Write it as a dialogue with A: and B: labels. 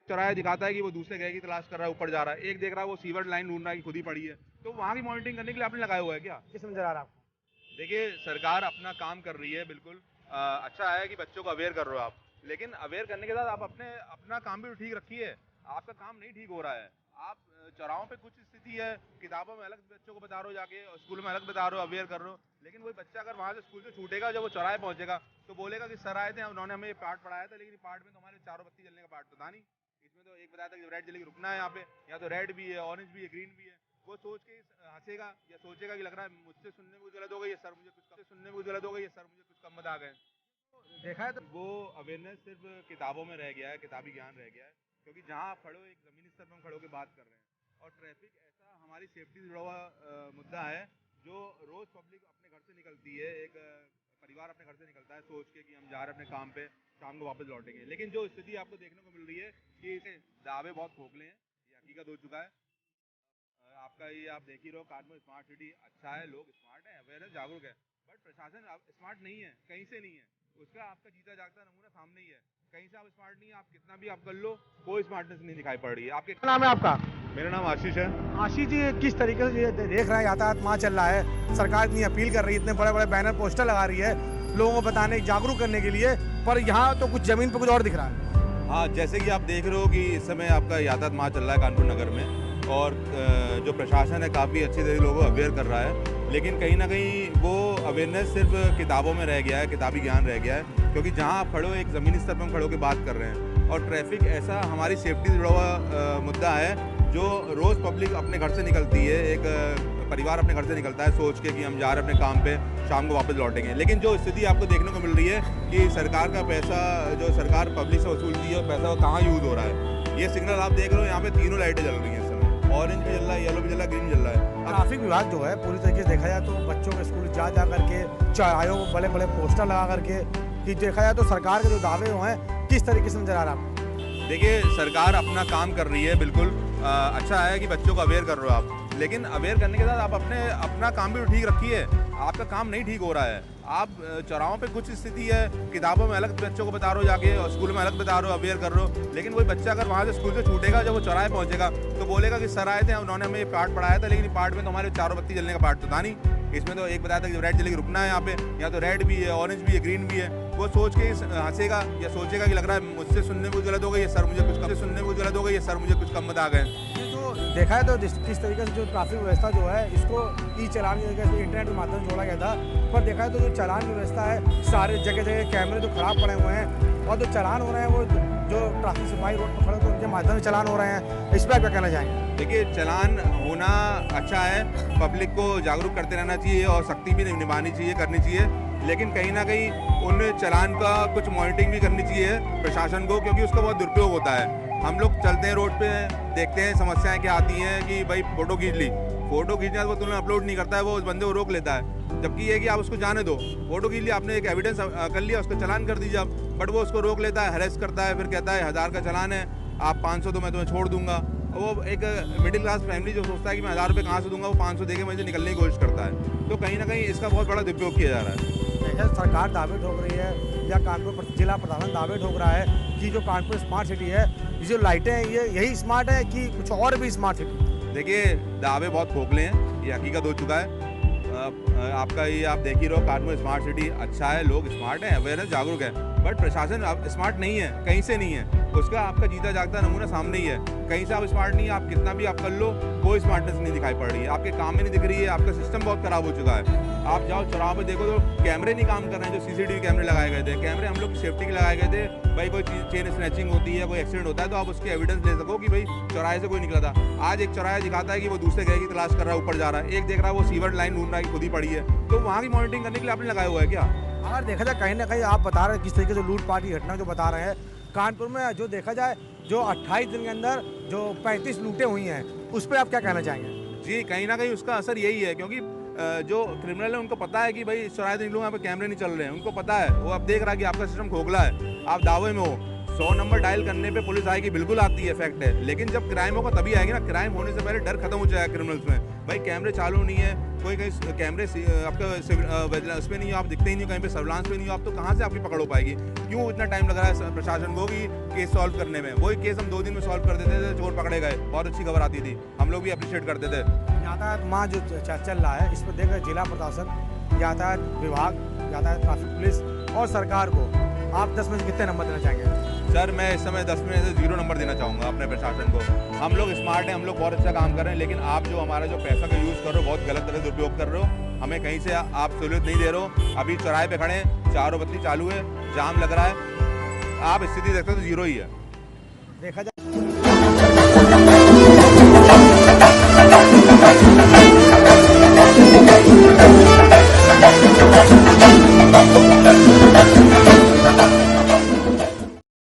A: चौराहा दिखाता है कि वो दूसरे गए की तलाश कर रहा है, ऊपर जा रहा है, एक देख रहा है वो सीवर लाइन ढूंढ रहा है कि खुद ही पड़ी है। तो वहाँ की मॉनिटरिंग करने के लिए आपने लगाया हुआ है क्या?
B: किस नजर आ रहा है आपको?
A: देखिए, सरकार अपना काम कर रही है बिल्कुल। अच्छा है कि बच्चों को अवेयर कर रहे हो आप, लेकिन अवेयर करने के साथ आप अपना काम भी तो ठीक रखिए। आपका काम नहीं ठीक हो रहा है। आप चौराहों पे कुछ स्थिति है, किताबों में अलग बच्चों को बता रहे हो, जाके स्कूल में अलग बता रहे हो, अवेयर कर रहे हो, लेकिन वही बच्चा अगर वहाँ से स्कूल से छूटेगा, जब वो चौराहे पहुंचेगा तो बोलेगा कि सर आए थे, उन्होंने हमें ये पार्ट पढ़ाया था, लेकिन पार्ट में तो हमारे चारों बत्ती जलने का पार्ट तो था नहीं। इसमें तो एक बताया था कि रेड जलेगी, रुकना है यहाँ पे, यहाँ तो रेड भी है, ऑरेंज भी है, ग्रीन भी है। वो सोच के हंसेगा या सोचेगा कि लग रहा है मुझसे सुनने में कुछ गलत हो गई है सर, मुझे कुछ सुनने में कुछ गलत हो गई है सर, मुझे कुछ कम मत आ गए।
B: देखा है तो
A: वो अवेयरनेस सिर्फ किताबों में रह गया है, किताबी ज्ञान रह गया है, क्योंकि जहाँ आप खड़े हो एक ज़मीनी स्तर पर हम खड़े होकर बात कर रहे हैं। और ट्रैफिक ऐसा हमारी सेफ्टी से जुड़ा हुआ मुद्दा है, जो रोज़ पब्लिक अपने घर से निकलती है, एक परिवार अपने घर से निकलता है सोच के कि हम जा रहे हैं अपने काम पे, शाम को वापस लौटेंगे, लेकिन जो स्थिति आपको देखने को मिल रही है कि इसे दावे बहुत खोखले हैं, ये हकीकत हो चुका है। आपका ये आप देख ही रहो, कानपुर स्मार्ट सिटी अच्छा है, लोग स्मार्ट हैं, अवेयर है, जागरूक है, बट प्रशासन अब स्मार्ट नहीं है, कहीं से नहीं है। उसका आपका जीता जागता नमूना सामने ही है। कहीं से आप स्मार्ट नहीं है, आप कितना भी आप कर लो, कोई स्मार्टनेस नहीं दिखाई पड़ रही है आपके।
B: क्या नाम है आपका?
A: मेरा नाम आशीष है।
B: आशीष जी, किस तरीके से ये देख रहे हैं यातायात वहाँ चल रहा है, सरकार इतनी अपील कर रही है, इतने बड़े बड़े बैनर पोस्टर लगा रही है लोगों को बताने जागरूक करने के लिए, पर यहाँ तो कुछ जमीन पे कुछ और दिख रहा है।
A: हाँ, जैसे कि आप देख रहे हो कि इस समय आपका यातायात माह चल रहा है कानपुर नगर में, और जो प्रशासन है काफ़ी अच्छी तरीके लोगों को अवेयर कर रहा है, लेकिन कहीं ना कहीं वो अवेयरनेस सिर्फ किताबों में रह गया है, किताबी ज्ञान रह गया है, क्योंकि जहाँ आप खड़े हो एक ज़मीनी स्तर पर हम खड़े होकर बात कर रहे हैं। और ट्रैफिक ऐसा हमारी सेफ्टी से जुड़ा हुआ मुद्दा है, जो रोज़ पब्लिक अपने घर से निकलती है, एक परिवार अपने घर से निकलता है सोच के कि हम जा रहे हैं अपने काम पे, शाम को वापस लौटेंगे, लेकिन जो स्थिति आपको देखने को मिल रही है कि सरकार का पैसा जो सरकार पब्लिक से वसूलती है, पैसा कहाँ यूज़ हो रहा है। ये सिग्नल आप देख रहे हो, यहाँ पे तीनों लाइटें जल रही हैं इस समय, ऑरेंज भी जल रहा है, येलो भी जल रहा है, ग्रीन जल रहा है।
B: ट्रैफिक विभाग जो है पूरी तरीके से देखा जाए तो बच्चों के स्कूल जा करके चौराहों को बड़े बड़े पोस्टर लगा करके, कि देखा जाए तो सरकार के जो दावे हैं किस तरीके से नजर आ रहा है आपको?
A: देखिए, सरकार अपना काम कर रही है बिल्कुल। अच्छा है कि बच्चों को अवेयर कर रहे हो आप, लेकिन अवेयर करने के साथ आप अपना काम भी तो ठीक रखिए। आपका काम नहीं ठीक हो रहा है। आप चौराहों पे कुछ स्थिति है, किताबों में अलग बच्चों को बता रहे हो जाके, और स्कूल में अलग बता रहे हो, अवेयर कर रहे हो, लेकिन वही बच्चा अगर वहाँ से स्कूल से छूटेगा, जब वो चौराहे पहुँचेगा तो बोलेगा कि सर आए थे, उन्होंने हमें ये पार्ट पढ़ाया था, लेकिन ये पार्ट में तो हमारे चारों बत्ती जलने का पार्ट तो था नहीं। इसमें तो एक बताया था कि रेड जलेगी, रुकना है यहाँ पे, यहाँ तो रेड भी है, ऑरेंज भी है, ग्रीन भी है। वो सोच के हंसेगा या सोचेगा कि लग रहा है मुझसे सुनने में कुछ गलत हो गई है सर, मुझे कुछ कम सुनने में कुछ गलत हो गई है सर, मुझे कुछ कम मत आ गए।
B: तो देखा है तो किस तरीके से जो ट्रैफिक व्यवस्था जो है इसको ई चालान की जगह से इंटरनेट के माध्यम से जोड़ा गया था, पर देखा है तो जो चालान की व्यवस्था है, सारे जगह जगह कैमरे जो खराब पड़े हुए हैं, और जो चालान हो रहे हैं वो जो ट्रैफिक सिपाही रोड पर खड़े तो उनके माध्यम से चालान हो रहे हैं, इस पर आप क्या कहना चाहेंगे?
A: देखिए, चालान होना अच्छा है, पब्लिक को जागरूक करते रहना चाहिए और सख्ती भी निभानी चाहिए, करनी चाहिए, लेकिन कहीं ना कहीं उन चालान का कुछ मॉनिटरिंग भी करनी चाहिए प्रशासन को, क्योंकि उसका बहुत दुरुपयोग होता है। हम लोग चलते हैं रोड पे, देखते हैं समस्याएं क्या आती हैं कि भाई फ़ोटो खींच ली, फ़ोटो खींचना वो तुमने अपलोड नहीं करता है, वो उस बंदे को रोक लेता है, जबकि ये कि आप उसको जाने दो, फ़ोटो खींच लिया आपने, एक एविडेंस कर लिया, उसको चालान कर दीजिए आप, बट वो उसको रोक लेता है, हरेस करता है, फिर कहता है 1000 का चालान है, आप 500 दो, मैं तुम्हें छोड़ दूंगा। वो एक मिडिल क्लास फैमिली जो सोचता है कि मैं 1000 रुपये कहाँ से दूंगा, वो 500 दे के मुझे निकलने की कोशिश करता है। तो कहीं ना कहीं इसका बहुत बड़ा दुरुपयोग किया जा रहा है।
B: सरकार दावे ठोक रही है या कानपुर जिला प्रशासन दावे ठोक रहा है कि जो कानपुर स्मार्ट सिटी है, ये जो लाइटें हैं ये यही स्मार्ट है कि कुछ और भी स्मार्ट सिटी?
A: देखिए, दावे बहुत खोखले हैं, ये हकीकत हो चुका है। आपका ये आप देख ही रहो, कानपुर स्मार्ट सिटी अच्छा है, लोग स्मार्ट हैं, अवेयर है, जागरूक है, बट प्रशासन अब स्मार्ट नहीं है, कहीं से नहीं है। उसका आपका जीता जागता नमूना सामने ही है। कहीं से आप स्मार्ट नहीं है, आप कितना भी आप कर लो, कोई स्मार्टनेस नहीं दिखाई पड़ रही है, आपके काम में नहीं दिख रही है, आपका सिस्टम बहुत खराब हो चुका है। आप जाओ चौराहे पे देखो तो कैमरे नहीं काम कर रहे हैं, जो CCTV कैमरे लगाए गए थे, कैमरे हम लोग सेफ्टी के लगाए गए थे, भाई कोई चेन स्नैचिंग होती है, कोई एक्सीडेंट होता है तो आप उसके एविडेंस ले सको कि भाई चौराहे से कोई निकला था। आज एक चौराहा दिखाता है कि वो दूसरे गए की तलाश कर रहा है, ऊपर जा रहा है, एक देख रहा है वो सीवर लाइन ढूंढ रहा है कि खुद ही पड़ी है। तो वहाँ की मॉनिटरिंग करने के लिए आपने लगाया हुआ है क्या?
B: अगर देखा जाए कहीं ना कहीं आप बता रहे हैं किस तरीके से लूटपाट की घटना जो बता रहे हैं कानपुर में, जो देखा जाए जो 28 दिन के अंदर जो 35 लूटें हुई हैं, उस पर आप क्या कहना चाहेंगे?
A: जी, कहीं ना कहीं उसका असर यही है, क्योंकि जो क्रिमिनल है उनको पता है कि भाई इस चौराहे से निकलूँ, यहाँ पे कैमरे नहीं चल रहे हैं, उनको पता है, वो अब देख रहा है कि आपका सिस्टम खोखला है, आप दावे में हो। 100 नंबर डायल करने पे पुलिस आएगी, बिल्कुल आती है, फैक्ट है, लेकिन जब क्राइम होगा तभी आएगी ना। क्राइम होने से पहले डर खत्म हो जाएगा क्रिमिनल्स में, भाई कैमरे चालू नहीं है, कोई कहीं कैमरे आपका उस पर नहीं हो, आप दिखते ही नहीं हो, कहीं पे सर्विलांस पे नहीं हो, आप तो कहाँ से आपकी पकड़ हो पाएगी? क्यों इतना टाइम लग रहा है प्रशासन को कि केस सॉल्व करने में? वही केस हम 2 दिन में सॉल्व कर देते थे, चोर पकड़े गए, बहुत अच्छी खबर आती थी, हम लोग भी अप्रिशिएट करते थे।
B: यातायात माह जो चल रहा है, इस पर देख रहे जिला प्रशासन, यातायात विभाग, यातायात ट्रैफिक पुलिस और सरकार को आप 10 में से कितने नंबर देना चाहेंगे?
A: सर मैं इस समय 10 में से 0 नंबर देना चाहूँगा अपने प्रशासन को। हम लोग स्मार्ट हैं, हम लोग बहुत अच्छा काम कर रहे हैं, लेकिन आप जो हमारा जो पैसा का यूज़ कर रहे हो, बहुत गलत तरह से उपयोग कर रहे हो। हमें कहीं से आप सहूलियत नहीं दे रहे हो। अभी चौराहे पे खड़े हैं, चारों बत्ती चालू है, जाम लग रहा है, आप स्थिति देखते हो तो 0 ही है।
B: देखा जाए